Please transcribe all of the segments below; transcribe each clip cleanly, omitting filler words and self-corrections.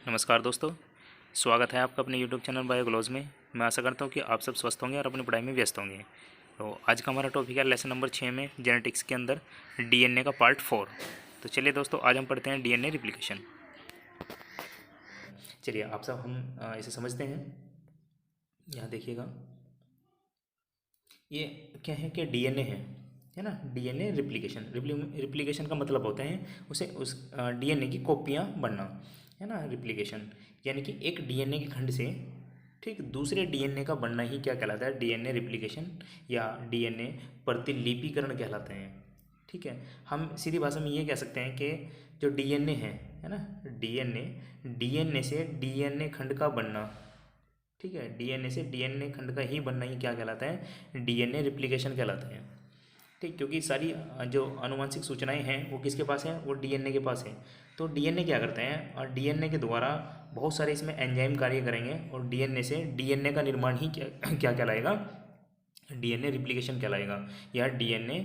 नमस्कार दोस्तों, स्वागत है आपका अपने यूट्यूब चैनल बायोग्लॉज में। मैं आशा करता हूँ कि आप सब स्वस्थ होंगे और अपनी पढ़ाई में व्यस्त होंगे। तो आज का हमारा टॉपिक है लेसन नंबर 6 में जेनेटिक्स के अंदर डीएनए का पार्ट 4। तो चलिए दोस्तों, आज हम पढ़ते हैं डीएनए रिप्लिकेशन। चलिए आप सब हम इसे समझते हैं। यहाँ देखिएगा, ये क्या है कि डीएनए है ना। डीएनए रिप्लिकेशन का मतलब होता है उसे उस डीएनए की कॉपियाँ बनना, है ना। रिप्लिकेशन यानी कि एक डीएनए के खंड से ठीक दूसरे डीएनए का बनना ही क्या कहलाता है, डीएनए रिप्लिकेशन या डीएनए प्रतिलिपिकरण कहलाते हैं। ठीक है, हम सीधी भाषा में ये कह सकते हैं कि जो डीएनए है ना, डीएनए से डीएनए खंड का बनना, ठीक है, डीएनए से डीएनए खंड का ही बनना ही क्या कहलाता है, डीएनए रिप्लिकेशन कहलाता है। ठीक, क्योंकि सारी जो आनुवंशिक सूचनाएं हैं वो किसके पास है, वो डीएनए के पास है। तो डीएनए क्या करते हैं, और डीएनए के द्वारा बहुत सारे इसमें एंजाइम कार्य करेंगे और डीएनए से डीएनए का निर्माण ही क्या क्या कहलाएगा, डीएनए रिप्लिकेशन कहलाएगा या डीएनए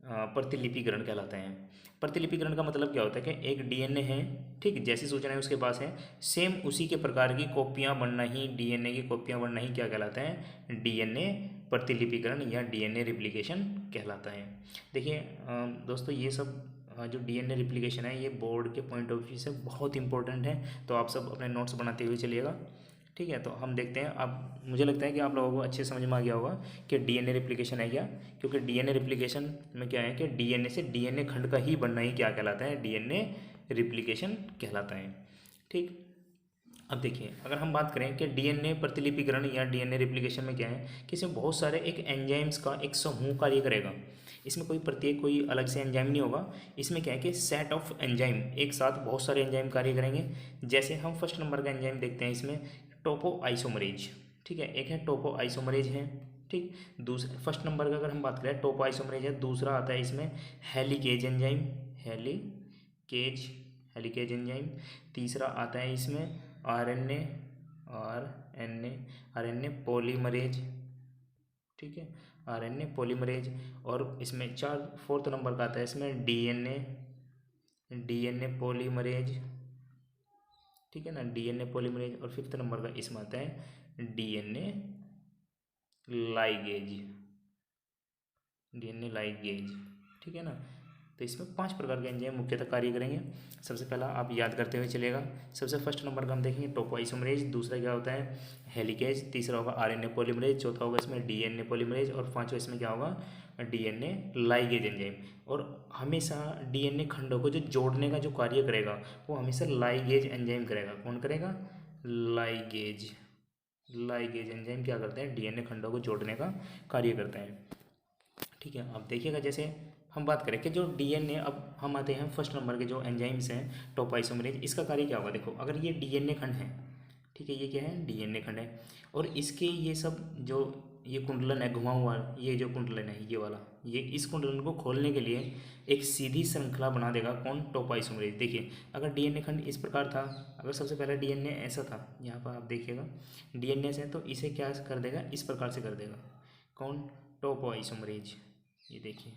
प्रतिलिपिकरण कहलाता है। प्रतिलिपिकरण का मतलब क्या होता है कि एक डीएनए है, ठीक, जैसी सूचनाएं उसके पास है सेम उसी के प्रकार की कॉपियां बनना ही, डीएनए की कॉपियां बनना ही क्या कहलाता है, डीएनए प्रतिलिपिकरण या डीएनए रिप्लिकेशन कहलाता है। देखिए दोस्तों, ये सब जो डीएनए रिप्लिकेशन है ये बोर्ड के पॉइंट ऑफ व्यू से बहुत इंपॉर्टेंट है। तो आप सब अपने नोट्स बनाते हुए चलिएगा। ठीक है, तो हम देखते हैं। अब मुझे लगता है कि आप लोगों को अच्छे समझ में आ गया होगा कि डीएनए रिप्लिकेशन है क्या। क्योंकि डीएनए रिप्लिकेशन में क्या है कि डीएनए से डीएनए खंड का ही बनना ही क्या कहलाता है, डीएनए रिप्लिकेशन कहलाता है। ठीक, अब देखिए, अगर हम बात करें कि डीएनए प्रतिलिपिकरण या डीएनए रिप्लिकेशन में क्या है कि इसमें बहुत सारे एक एंजाइम्स का एक समूह कार्य करेगा। इसमें कोई अलग से एंजाइम नहीं होगा। इसमें क्या है कि सेट ऑफ एंजाइम एक साथ बहुत सारे एंजाइम कार्य करेंगे। जैसे हम फर्स्ट नंबर का एंजाइम देखते हैं इसमें, टोपो आइसोमरेज। ठीक है, एक है टोपो आइसोमरेज है। ठीक, दूसरे फर्स्ट नंबर का अगर हम बात करें टोपो आइसोमरेज है। दूसरा आता है इसमें helicase enzyme, helicase helicase enzyme. तीसरा आता है इसमें आरएनए आरएनए आरएनए पॉलीमरेज। ठीक है, आरएनए पॉलीमरेज। और इसमें फोर्थ नंबर का आता है इसमें डीएनए डीएनए पॉलीमरेज। ठीक है ना, डीएनए पॉलीमरेज। और फिफ्थ नंबर का इसमें आता है डीएनए लाइगेज, डीएनए लाइगेज। ठीक है ना। तो इसमें 5 प्रकार के एंजाइम मुख्यतः कार्य करेंगे। सबसे पहला आप याद करते हुए चलिएगा। सबसे फर्स्ट नंबर का हम देखेंगे टोपोआइसोमरेज। दूसरा क्या होता है, हेलिकेज। तीसरा होगा आरएनए पॉलीमरेज। चौथा होगा इसमें डीएनए पॉलीमरेज। और पांचवा इसमें क्या होगा, डीएनए लाइगेज एंजाइम। और हमेशा डीएनए खंडों को जो जोड़ने का जो कार्य करेगा वो हमेशा लाइगेज एंजाइम करेगा। कौन करेगा, लाइगेज लाइगेज एंजाइम क्या करते हैं, डीएनए खंडों को जोड़ने का कार्य करते हैं। ठीक है, अब देखिएगा, जैसे हम बात करें कि जो डीएनए, अब हम आते हैं फर्स्ट नंबर के जो एंजाइम्स हैं टोपोआइसोमरेज। इसका कार्य क्या होगा, देखो अगर ये डीएनए खंड है, ठीक है, ये क्या है, डीएनए खंड है। और इसके ये सब जो ये कुंडलन है घुमा हुआ, ये जो कुंडलन है ये वाला, ये इस कुंडलन को खोलने के लिए एक सीधी श्रृंखला बना देगा। कौन, टोपोआइसोमरेज। देखिए अगर डीएनए खंड इस प्रकार था, अगर सबसे पहले डीएनए ऐसा था, यहाँ पर आप देखिएगा डीएनए से, तो इसे क्या कर देगा, इस प्रकार से कर देगा। कौन, टोपोआइसोमरेज। ये देखिए,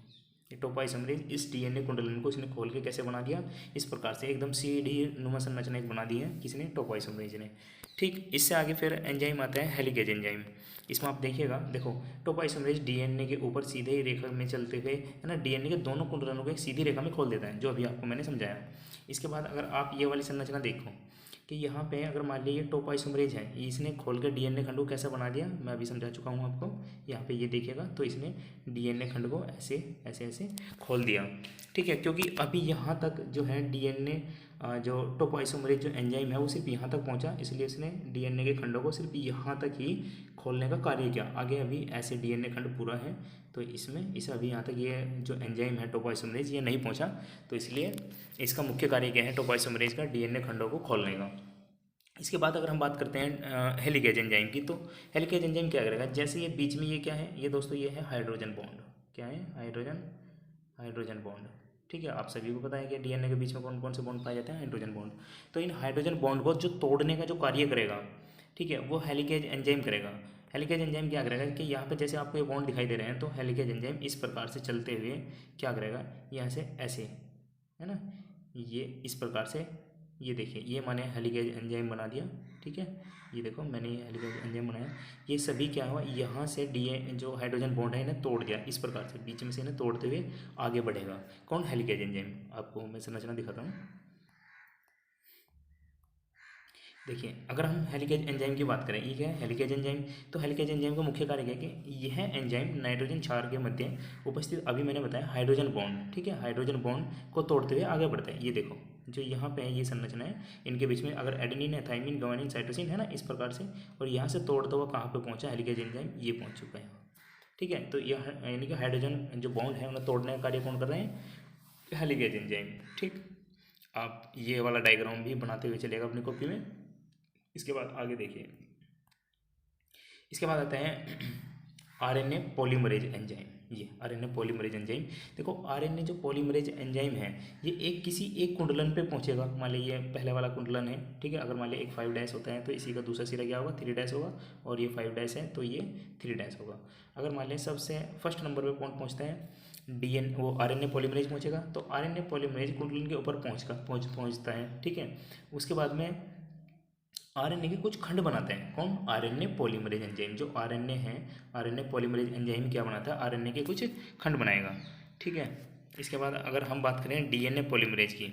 ये टोपोआइसोमरेज इस डीएनए कुंडलन को इसने खोल के कैसे बना दिया, इस प्रकार से एकदम सीधी नुमा संरचना एक बना दी है, किसने, टोपोआइसोमरेज ने। ठीक, इससे आगे फिर एंजाइम आता है हेलिकेज एंजाइम। इसमें आप देखिएगा, देखो टोपोआइसोमरेज डीएनए के ऊपर सीधे ही रेखा में चलते हुए, है ना, डीएनए के दोनों कुंडलनों को एक सीधी रेखा में खोल देता है, जो अभी आपको मैंने समझाया। इसके बाद अगर आप ये वाली संरचना देखो कि यहाँ पे अगर मान लीजिए टोपोआइसोमरेज है, इसने खोल के डीएनए खंड को कैसे बना दिया, मैं अभी समझा चुका हूँ आपको। यहाँ पे ये देखिएगा, तो इसने डीएनए खंड को ऐसे ऐसे ऐसे खोल दिया। ठीक है, क्योंकि अभी यहाँ तक जो है डीएनए जो टोपोआइसोमरेज जो एंजाइम है वो सिर्फ यहाँ तक पहुँचा, इसलिए इसने डीएनए के खंडों को सिर्फ यहाँ तक ही खोलने का कार्य किया। आगे अभी ऐसे डीएनए खंड पूरा है, तो इसमें इसे अभी यहाँ तक ये जो एंजाइम है टोपोआइसोमरेज ये नहीं पहुँचा। तो इसलिए इसका मुख्य कार्य क्या है, टोपोआइसोमरेज का डीएनए खंडों को खोलने का। इसके बाद अगर हम बात करते हैं हेलिकेज एंजाइम की, तो हेलिकेज एंजाइम क्या करेगा, जैसे ये बीच में ये क्या है, ये दोस्तों ये है हाइड्रोजन बॉन्ड। क्या है, हाइड्रोजन हाइड्रोजन बॉन्ड। ठीक है, आप सभी को पता है कि डीएनए के बीच में कौन कौन से बॉन्ड पाए जाते हैं, हाइड्रोजन बॉन्ड। तो इन हाइड्रोजन बॉन्ड को जो तोड़ने का जो कार्य करेगा, ठीक है, वो हेलिकेज एंजाइम करेगा। हेलिकेज एंजाइम क्या करेगा कि यहाँ पे जैसे आपको ये बॉन्ड दिखाई दे रहे हैं, तो हेलिकेज एंजाइम इस प्रकार से चलते हुए क्या करेगा, यहाँ से ऐसे, है ना, ये इस प्रकार से ये देखिए, ये मैंने हेलिकेज एंजाइम बना दिया, ठीक है। ये देखो मैंने ये हेलिकेज एंजाइम बनाया। ये सभी क्या हुआ, यहाँ से जो हाइड्रोजन बॉन्ड है इन्हें तोड़ दिया, इस प्रकार से बीच में से इन्हें तोड़ते हुए आगे बढ़ेगा। कौन, हेलिकेज एंजाइम। आपको मैं संरचना दिखाता हूँ। देखिए, अगर हम हेलिकेज एंजाइम की बात करें, ये क्या है हेलिकेज एंजाइम। तो हेलिकेज एंजाइम का मुख्य कार्य क्या है कि यह एंजाइम नाइट्रोजन क्षार के मध्य उपस्थित, अभी मैंने बताया हाइड्रोजन बॉन्ड, ठीक है, हाइड्रोजन बॉन्ड को तोड़ते हुए आगे बढ़ता है। ये देखो जो यहाँ पे है ये संरचना है, इनके बीच में अगर एडेनिन है, थाइमिन, ग्वानिन, साइटोसिन है ना, इस प्रकार से, और यहाँ से तोड़ता हुआ कहाँ पे पहुँचा, हेलिकेज एंजाइम ये पहुँच चुका है, ठीक है। तो यह यानी कि हाइड्रोजन जो बॉन्ड है उन्हें तोड़ने का कार्य कौन कर रहे हैं, हेलिकेज एंजाइम, ठीक। आप ये वाला डायग्राम भी बनाते हुए चलेगा अपनी कॉपी में। इसके बाद आगे देखिए, इसके बाद आता है आरएनए पॉलीमरेज एंजाइम। ये आरएनए पॉलीमरेज एंजाइम, देखो आरएनए जो पॉलीमरेज एंजाइम है ये किसी एक कुंडलन पे पहुंचेगा। मान लीजिए ये पहले वाला कुंडलन है, ठीक है। अगर मान लीजिए एक 5 डैश होता है तो इसी का दूसरा सिरा क्या होगा, 3 डैश होगा, और ये 5 डैश है तो ये 3 डैश होगा। अगर मान लीजिए सबसे फर्स्ट नंबर पे कौन पहुँचता है, वो आरएनए पॉलीमरेज पहुँचेगा। तो आरएनए पॉलीमरेज कुंडलन के ऊपर पहुँचता है, ठीक है। उसके बाद में आरएनए के कुछ खंड बनाते हैं, कौन, आरएनए पॉलीमरेज एंजाइम। जो आरएनए है, आरएनए पॉलीमरेज एंजाइम क्या बनाता है, आरएनए के कुछ खंड बनाएगा, ठीक है। इसके बाद अगर हम बात करें डीएनए पॉलीमरेज की,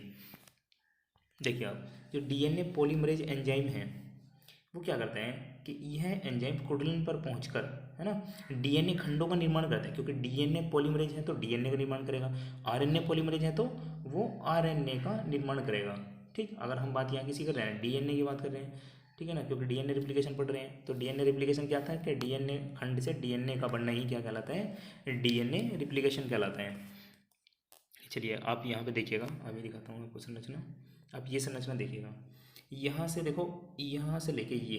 देखिए आप जो डीएनए पॉलीमरेज एंजाइम है वो क्या करते हैं कि यह एंजाइम कुंडलन पर पहुंचकर, है ना, डीएनए खंडों का निर्माण करते हैं। क्योंकि डीएनए पॉलीमरेज है तो डीएनए का निर्माण करेगा, आरएनए पॉलीमरेज है तो वो आरएनए का निर्माण करेगा, ठीक। अगर हम बात यहाँ किसी कर रहे हैं, डीएनए की बात कर रहे हैं, ठीक है ना, क्योंकि डीएनए रिप्लिकेशन पढ़ रहे हैं। तो डीएनए रिप्लिकेशन क्या था कि डीएनए खंड से डीएनए का बनना ही क्या कहलाता है, डीएनए रिप्लिकेशन कहलाता है। चलिए आप यहाँ पे देखिएगा, अभी दिखाता हूँ आपको संरचना। आप ये संरचना देखिएगा, यहाँ से देखो, यहाँ से लेके ये,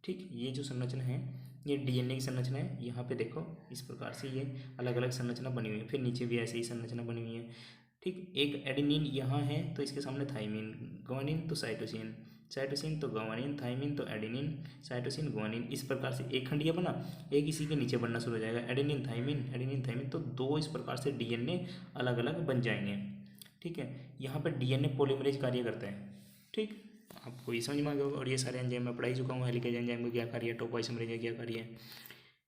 ठीक, ये जो संरचना है ये डीएनए की संरचना है। यहाँ पे देखो इस प्रकार से ये अलग अलग संरचना बनी हुई है, फिर नीचे भी ऐसे ही संरचना बनी हुई है, ठीक। एक एडेनिन यहाँ है तो इसके सामने थाइमिन, ग्वानिन तो साइटोसिन, साइटोसिन तो ग्वानिन, थाइमिन तो एडेनिन, साइटोसिन ग्वानिन, इस प्रकार से एक खंड ये बना, एक इसी के नीचे बनना शुरू हो जाएगा, एडेनिन थाइमिन, एडेनिन थाइमिन, तो दो इस प्रकार से डीएनए अलग अलग बन जाएंगे, ठीक है। यहाँ पर डीएनए पॉलीमरेज कार्य करता है, ठीक। आपको ये समझ में आ गया होगा। और ये सारे एंजाइम मैं पढ़ा ही चुका हूँ, हेलिकेज एंजाइम का क्या कार्य है, टोपोआइसोमरेज का क्या कार्य है।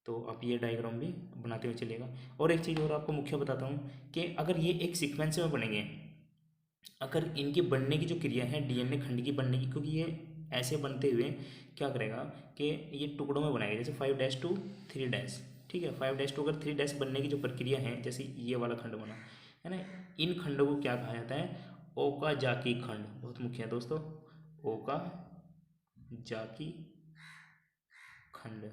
तो आप ये डायग्राम भी बनाते हुए चलेगा। और एक चीज़ और आपको मुख्य बताता हूँ कि अगर ये एक सीक्वेंस में बनेंगे, अगर इनकी बनने की जो क्रिया है डीएनए खंड की बनने की, क्योंकि ये ऐसे बनते हुए क्या करेगा कि ये टुकड़ों में बनाएगा, जैसे 5 to 3 ठीक है। 5 to अगर 3 बनने की जो प्रक्रिया है, जैसे ये वाला खंड बना है ना, इन खंडों को क्या कहा जाता है, ओकाजाकी खंड। बहुत मुख्य है दोस्तों, ओकाजाकी खंड।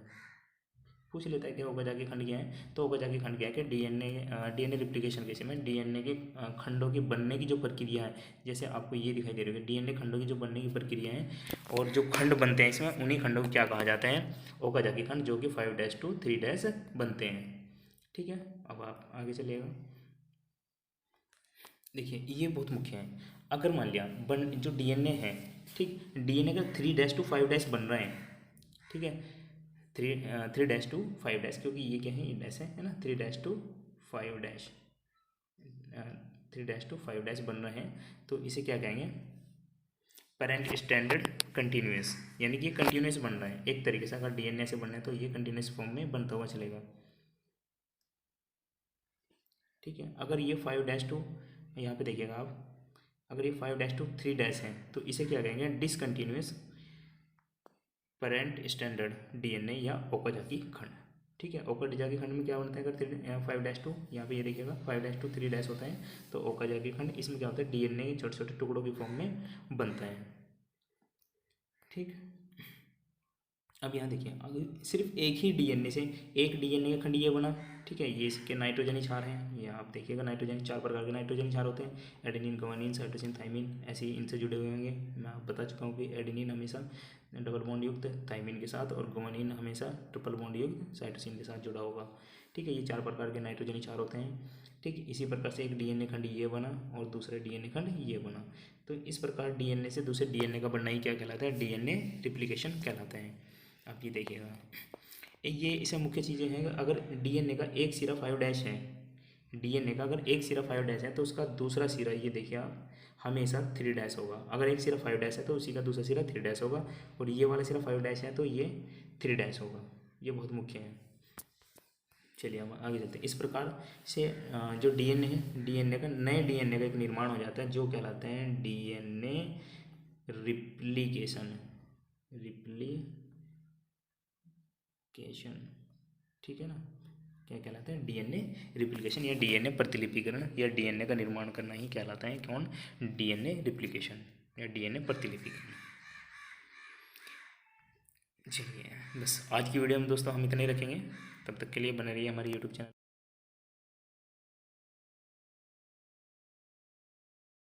पूछ लेता है कि ओकाजाकी खंड क्या है, तो ओकाजाकी खंड क्या है कि डीएनए रिप्लिकेशन के समय डीएनए के खंडों के बनने की जो प्रक्रिया है, जैसे आपको ये दिखाई दे रही है डीएनए खंडों की जो बनने की प्रक्रिया है, और जो खंड बनते हैं इसमें उन्हीं खंडों को क्या कहा जाता है, ओकाजाकी खंड, जो कि 5 to 3 बनते हैं, ठीक है। अब आप आगे चलिएगा। देखिए ये बहुत मुख्य है। अगर मान लिया जो डीएनए है, ठीक, डीएनए का 3 to 5 बन रहे हैं, ठीक है, 3 to 5, क्योंकि ये क्या है, ये डैश है ना, 3 to 5, 3 to 5 बन रहे हैं, तो इसे क्या कहेंगे, पेरेंट स्टैंडर्ड कंटिन्यूस, यानी कि ये कंटिन्यूस बन रहा है एक तरीके से। अगर डीएनए से बनना है तो ये कंटिन्यूस फॉर्म में बनता हुआ चलेगा, ठीक है। अगर ये 5 to, यहाँ पे देखिएगा आप, अगर ये 5 to 3 है तो इसे क्या कहेंगे, डिसकंटिन्यूस पेरेंट स्टैंडर्ड डीएनए या ओकाजाकी खंड, ठीक है। ओकाजाकी खंड में क्या बनता है, अगर 5 to, यहाँ पे ये देखिएगा 5 to 3 होता है, तो ओकाजाकी खंड इसमें क्या होता है, डीएनए के छोटे छोटे टुकड़ों की फॉर्म में बनता है, ठीक। अब यहाँ देखिए, अगर सिर्फ एक ही डीएनए से एक डीएनए का खंड ये बना, ठीक है, ये इसके नाइट्रोजनी क्षार हैं, ये आप देखिएगा नाइट्रोजन 4 प्रकार के नाइट्रोजन क्षार होते हैं, एडेनिन, ग्वानिन, साइटोसिन, थाइमिन, ऐसे ही इनसे जुड़े हुए होंगे। मैं आप बता चुका हूँ कि एडेनिन हमेशा डबल बॉन्ड युक्त थाइमिन के साथ, और ग्वानिन हमेशा ट्रिपल बॉन्ड युक्त साइटोसिन के साथ जुड़ा होगा, ठीक है। ये 4 प्रकार के नाइट्रोजनी क्षार होते हैं, ठीक। इसी प्रकार से एक डीएनए खंड ये बना और दूसरा डीएनए खंड ये बना, तो इस प्रकार डीएनए से दूसरे डीएनए का बनना ही क्या कहलाता है, डीएनए रिप्लिकेशन कहलाता है। आप ये देखिएगा, ये इसे मुख्य चीज़ें हैं। अगर डीएनए का एक सिरा 5 है, डीएनए का अगर एक सिरा 5 है तो उसका दूसरा सिरा, ये देखिए आप, हमेशा 3 डैश होगा। अगर एक सिरा 5 डैश है तो उसी का दूसरा सिरा 3 डैश होगा, और ये वाला सिरा 5 डैश है तो ये 3 डैश होगा। ये बहुत मुख्य है। चलिए हम आगे चलते हैं। इस प्रकार से जो डीएनए है, डीएनए का नए डीएनए का एक निर्माण हो जाता है जो कहलाते हैं डीएनए रिप्लिकेशन। रिप्लिकेशन, ठीक है ना। क्या कहलाता है? डीएनए रिप्लिकेशन या डीएनए प्रतिलिपिकरण या डीएनए का निर्माण करना ही कहलाता है कौन? डीएनए रिप्लिकेशन या डीएनए प्रतिलिपिकरण। चलिए बस आज की वीडियो में दोस्तों हम इतना ही रखेंगे। तब तक के लिए बने रहिए हमारे यूट्यूब चैनल।